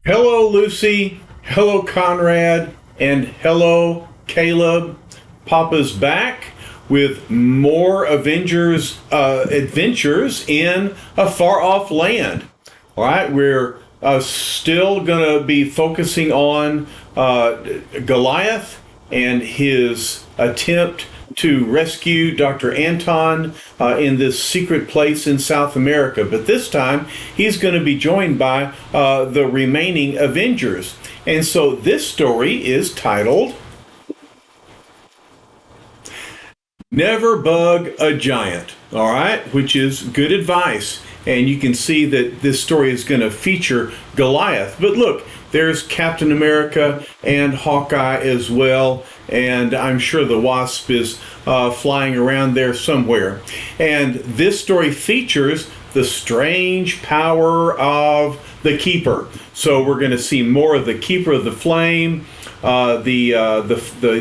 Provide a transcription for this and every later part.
Hello, Lucy. Hello, Conrad. And hello, Caleb. Papa's back with more Avengers adventures in a far off land. All right, we're still going to be focusing on Goliath and his attempt to rescue Dr. Anton in this secret place in South America. But this time, he's going to be joined by the remaining Avengers. And so this story is titled Never Bug a Giant, all right, which is good advice. And you can see that this story is going to feature Goliath. But look, there's Captain America and Hawkeye as well. And I'm sure the Wasp is flying around there somewhere. And this story features the strange power of the Keeper. So we're going to see more of the Keeper of the Flame, the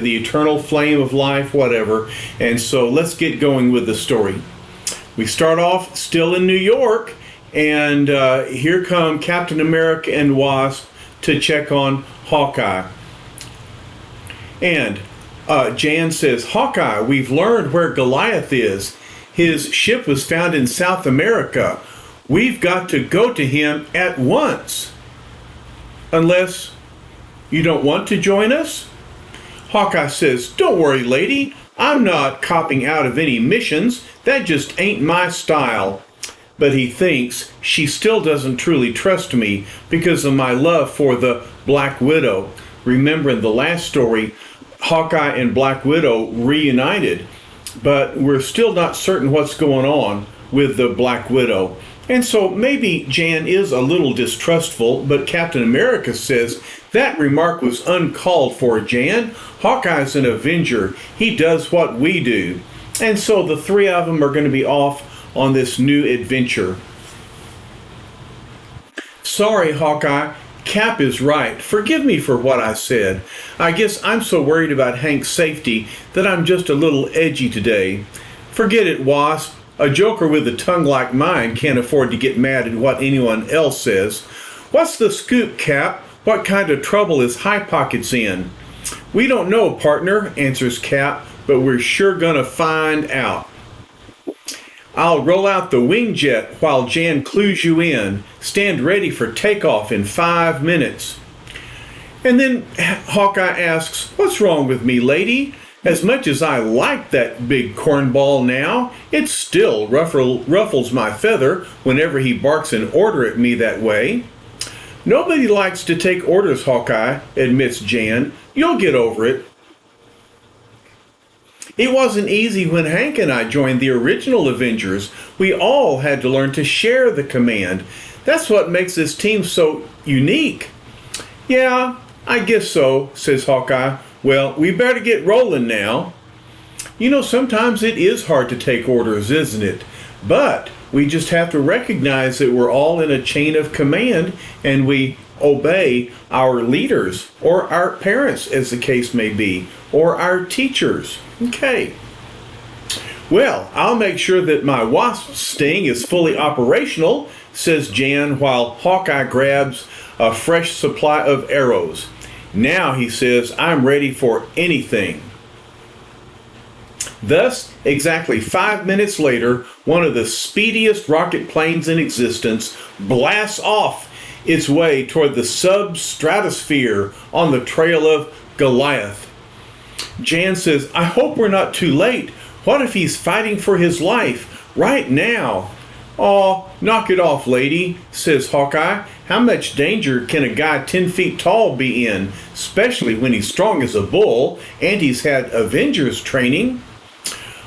eternal flame of life, whatever. And so let's get going with the story. We start off still in New York, and here come Captain America and Wasp to check on Hawkeye. And Jan says, Hawkeye, we've learned where Goliath is. His ship was found in South America. We've got to go to him at once. Unless you don't want to join us? Hawkeye says, don't worry, lady. I'm not copping out of any missions. That just ain't my style. But he thinks she still doesn't truly trust me because of my love for the Black Widow. Remember in the last story, Hawkeye and Black Widow reunited, but we're still not certain what's going on with the Black Widow. And so maybe Jan is a little distrustful, but Captain America says that remark was uncalled for, Jan. Hawkeye's an Avenger. He does what we do. And so the three of them are going to be off on this new adventure. Sorry, Hawkeye. Cap is right. Forgive me for what I said. I guess I'm so worried about Hank's safety that I'm just a little edgy today. Forget it, Wasp. A joker with a tongue like mine can't afford to get mad at what anyone else says. What's the scoop, Cap? What kind of trouble is High Pockets in? We don't know, partner, answers Cap, but we're sure gonna find out. I'll roll out the wing jet while Jan clues you in. Stand ready for takeoff in 5 minutes. And then Hawkeye asks, what's wrong with me, lady? As much as I like that big cornball now, it still ruffles my feather whenever he barks an order at me that way. Nobody likes to take orders, Hawkeye, admits Jan. You'll get over it. It wasn't easy when Hank and I joined the original Avengers. We all had to learn to share the command. That's what makes this team so unique. Yeah, I guess so, says Hawkeye. Well, we better get rolling now. You know, sometimes it is hard to take orders, isn't it? But we just have to recognize that we're all in a chain of command and we obey our leaders or our parents, as the case may be, or our teachers. Okay. Well, I'll make sure that my wasp sting is fully operational, says Jan, while Hawkeye grabs a fresh supply of arrows. Now, he says, I'm ready for anything. Thus, exactly 5 minutes later, one of the speediest rocket planes in existence blasts off its way toward the substratosphere on the trail of Goliath. Jan says, I hope we're not too late. What if he's fighting for his life right now? Aw, knock it off, lady, says Hawkeye. How much danger can a guy 10 feet tall be in, especially when he's strong as a bull and he's had Avengers training?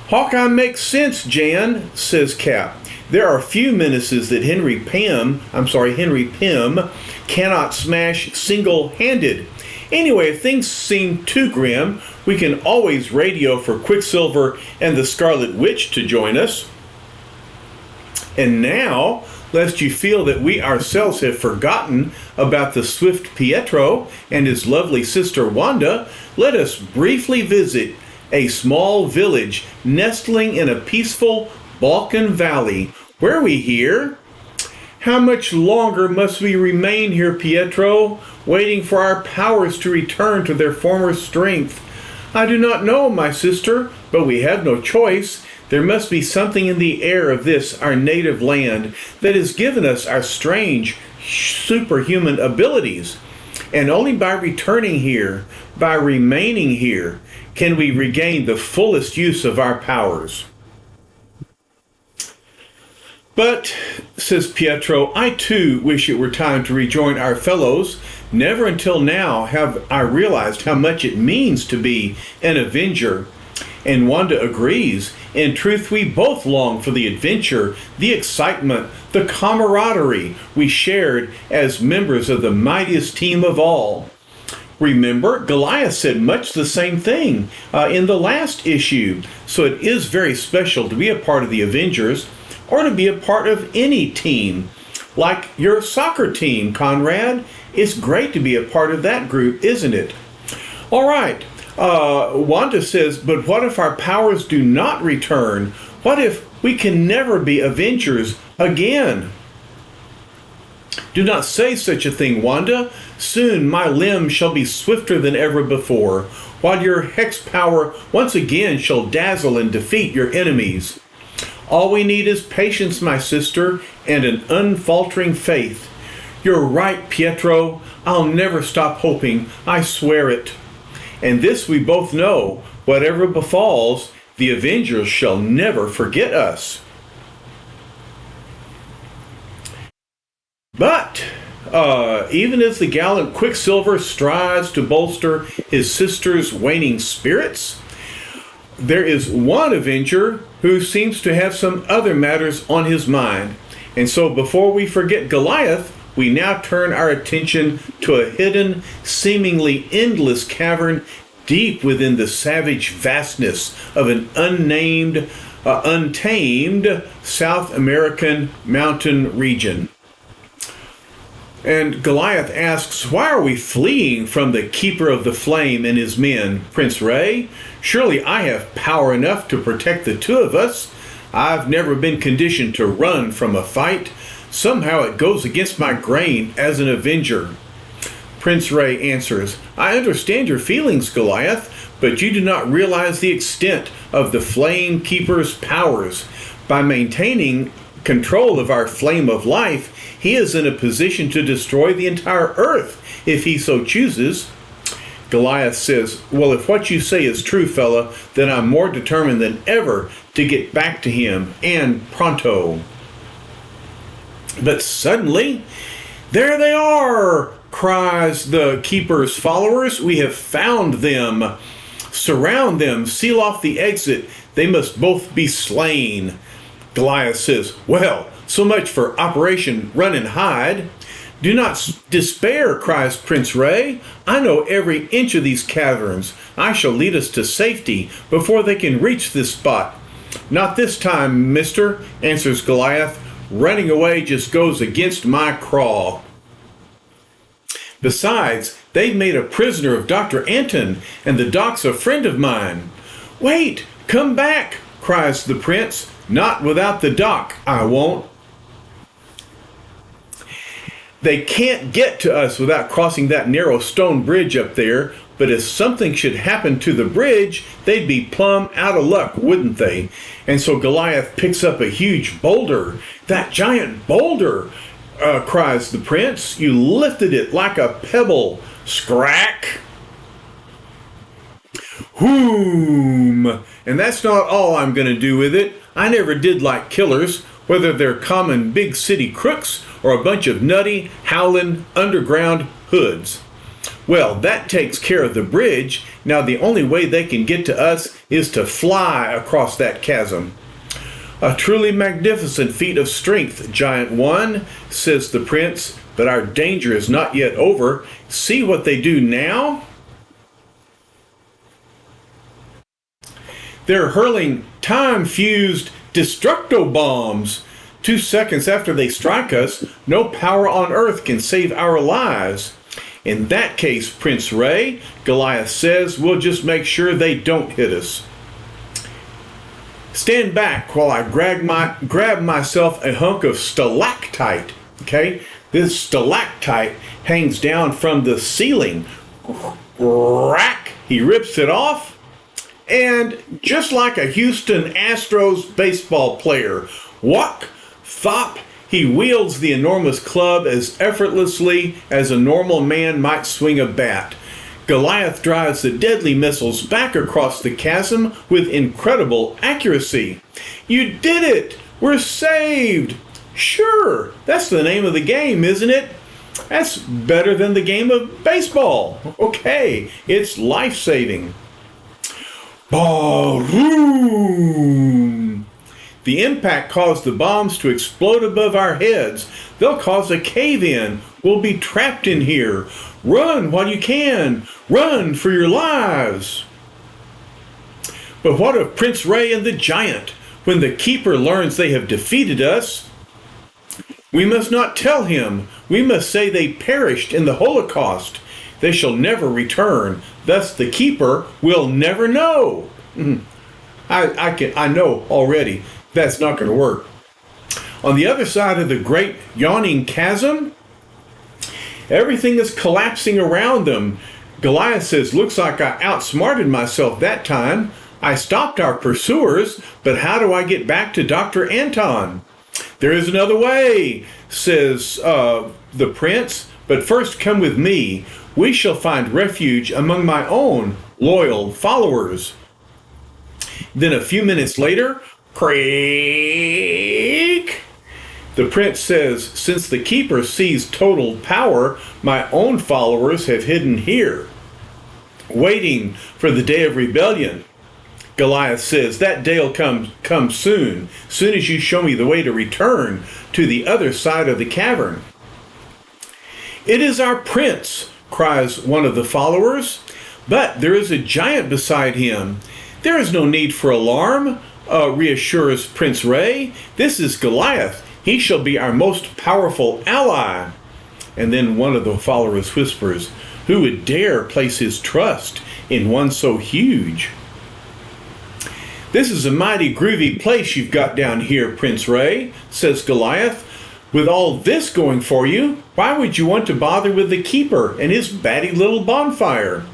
Hawkeye makes sense, Jan, says Cap. There are few menaces that Henry Pym cannot smash single-handed. Anyway, if things seem too grim, we can always radio for Quicksilver and the Scarlet Witch to join us. And now, lest you feel that we ourselves have forgotten about the swift Pietro and his lovely sister Wanda, let us briefly visit a small village nestling in a peaceful Balkan valley, where we hear How much longer must we remain here, Pietro, waiting for our powers to return to their former strength? I do not know, my sister, but we have no choice. There must be something in the air of this, our native land, that has given us our strange, superhuman abilities. And only by returning here, by remaining here, can we regain the fullest use of our powers. But, says Pietro, I too wish it were time to rejoin our fellows. Never until now have I realized how much it means to be an Avenger. And Wanda agrees. In truth, we both long for the adventure, the excitement, the camaraderie we shared as members of the mightiest team of all. Remember, Goliath said much the same thing in the last issue. So it is very special to be a part of the Avengers, or to be a part of any team. Like your soccer team, Conrad. It's great to be a part of that group, isn't it? All right. Wanda says, but what if our powers do not return? What if we can never be Avengers again? Do not say such a thing, Wanda. Soon my limbs shall be swifter than ever before, while your hex power once again shall dazzle and defeat your enemies. All we need is patience, my sister, and an unfaltering faith. You're right, Pietro. I'll never stop hoping. I swear it. And this we both know. Whatever befalls, the Avengers shall never forget us. But, even as the gallant Quicksilver strives to bolster his sister's waning spirits, there is one Avenger who seems to have some other matters on his mind. And so before we forget Goliath, we now turn our attention to a hidden, seemingly endless cavern deep within the savage vastness of an untamed South American mountain region. And Goliath asks, why are we fleeing from the Keeper of the Flame and his men, Prince Ray? Surely I have power enough to protect the two of us. I've never been conditioned to run from a fight. Somehow it goes against my grain as an Avenger. Prince Ray answers, I understand your feelings, Goliath, but you do not realize the extent of the Flame Keeper's powers. By maintaining control of our flame of life, he is in a position to destroy the entire earth if he so chooses. Goliath says, well, if what you say is true, fella, then I'm more determined than ever to get back to him, and pronto. But suddenly, there they are, cries the Keeper's followers. We have found them. Surround them, seal off the exit. They must both be slain. Goliath says, well, so much for Operation Run and Hide. Do not despair, cries Prince Ray. I know every inch of these caverns. I shall lead us to safety before they can reach this spot. Not this time, mister, answers Goliath. Running away just goes against my craw. Besides, they've made a prisoner of Dr. Anton, and the doc's a friend of mine. Wait, come back, cries the prince. Not without the doc, I won't. They can't get to us without crossing that narrow stone bridge up there, but if something should happen to the bridge, they'd be plumb out of luck, wouldn't they? And so Goliath picks up a huge boulder. That giant boulder, cries the prince. You lifted it like a pebble. Scrack! Whoom! And that's not all I'm going to do with it. I never did like killers, whether they're common big city crooks or a bunch of nutty, howling, underground hoods. Well, that takes care of the bridge. Now the only way they can get to us is to fly across that chasm. A truly magnificent feat of strength, Giant One, says the prince, but our danger is not yet over. See what they do now? They're hurling time-fused destructo bombs. 2 seconds after they strike us, no power on earth can save our lives. In that case, Prince Ray, Goliath says, we'll just make sure they don't hit us. Stand back while I grab myself a hunk of stalactite, Okay, this stalactite hangs down from the ceiling. Crack! He rips it off, and just like a Houston Astros baseball player, whack, thop, he wields the enormous club as effortlessly as a normal man might swing a bat. Goliath drives the deadly missiles back across the chasm with incredible accuracy. You did it! We're saved! Sure, that's the name of the game, isn't it? That's better than the game of baseball. Okay, it's life-saving. Boom! The impact caused the bombs to explode above our heads. They'll cause a cave-in. We'll be trapped in here. Run while you can. Run for your lives. But what of Prince Ray and the giant? When the keeper learns they have defeated us, we must not tell him. We must say they perished in the Holocaust. They shall never return. Thus the keeper will never know. I know already that's not going to work. On the other side of the great yawning chasm, everything is collapsing around them. Goliath says, looks like I outsmarted myself that time. I stopped our pursuers, but how do I get back to Dr. Anton? There is another way, says the prince, but first come with me. We shall find refuge among my own loyal followers. Then a few minutes later, creak! The prince says, since the keeper sees total power, my own followers have hidden here, waiting for the day of rebellion. Goliath says, that day'll come soon as you show me the way to return to the other side of the cavern. It is our prince, cries one of the followers, but there is a giant beside him. There is no need for alarm, reassures Prince Ray. This is Goliath. He shall be our most powerful ally. And then one of the followers whispers, who would dare place his trust in one so huge? This is a mighty groovy place you've got down here, Prince Ray, says Goliath. With all this going for you, why would you want to bother with the keeper and his batty little bonfire?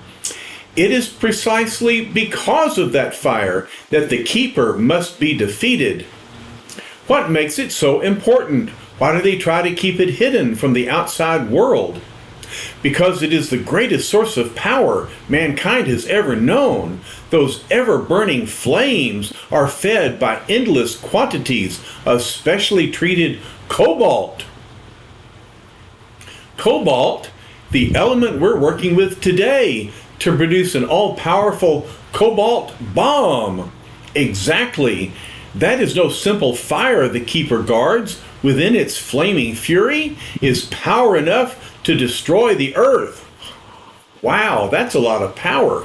It is precisely because of that fire that the keeper must be defeated. What makes it so important? Why do they try to keep it hidden from the outside world? Because it is the greatest source of power mankind has ever known. Those ever-burning flames are fed by endless quantities of specially treated cobalt. Cobalt, the element we're working with today to produce an all-powerful cobalt bomb. Exactly. That is no simple fire the keeper guards. Within its flaming fury is power enough to destroy the earth. Wow, that's a lot of power.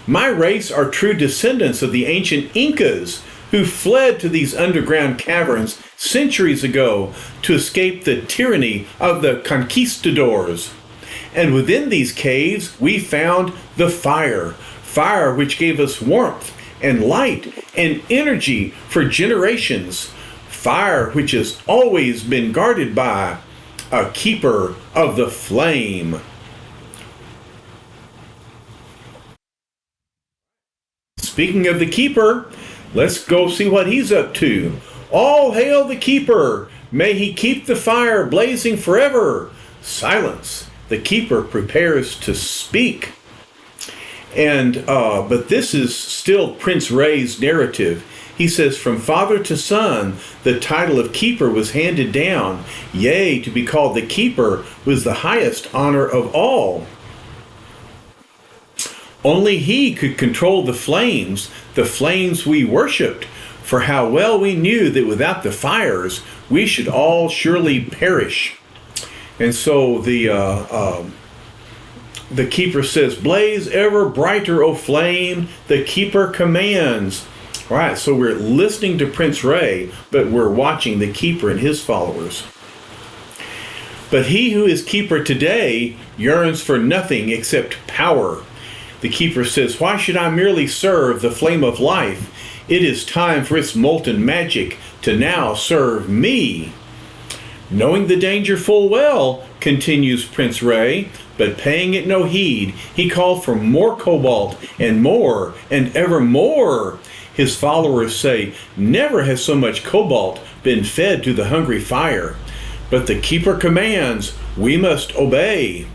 My race are true descendants of the ancient Incas who fled to these underground caverns centuries ago to escape the tyranny of the conquistadors. And within these caves we found the fire which gave us warmth and light and energy for generations, fire which has always been guarded by a keeper of the flame. Speaking of the keeper, let's go see what he's up to. All hail the keeper! May he keep the fire blazing forever! Silence. The keeper prepares to speak. And but this is still Prince Ray's narrative. He says, from father to son, the title of keeper was handed down. Yea, to be called the keeper was the highest honor of all. Only he could control the flames we worshipped. For how well we knew that without the fires, we should all surely perish. And so the keeper says, blaze ever brighter, O flame, the keeper commands. All right, so we're listening to Prince Ray, but we're watching the keeper and his followers. But he who is keeper today yearns for nothing except power. The keeper says, why should I merely serve the flame of life? It is time for its molten magic to now serve me. Knowing the danger full well, continues Prince Ray, but paying it no heed, he called for more cobalt and ever more. His followers say, never has so much cobalt been fed to the hungry fire. But the keeper commands, we must obey.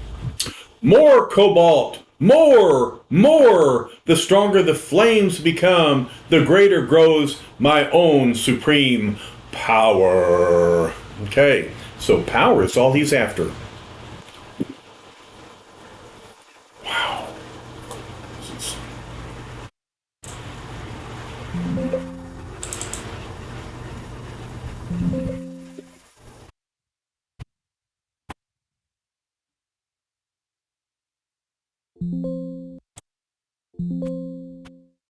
More cobalt! More! More! The stronger the flames become, the greater grows my own supreme power. Okay, so power is all he's after.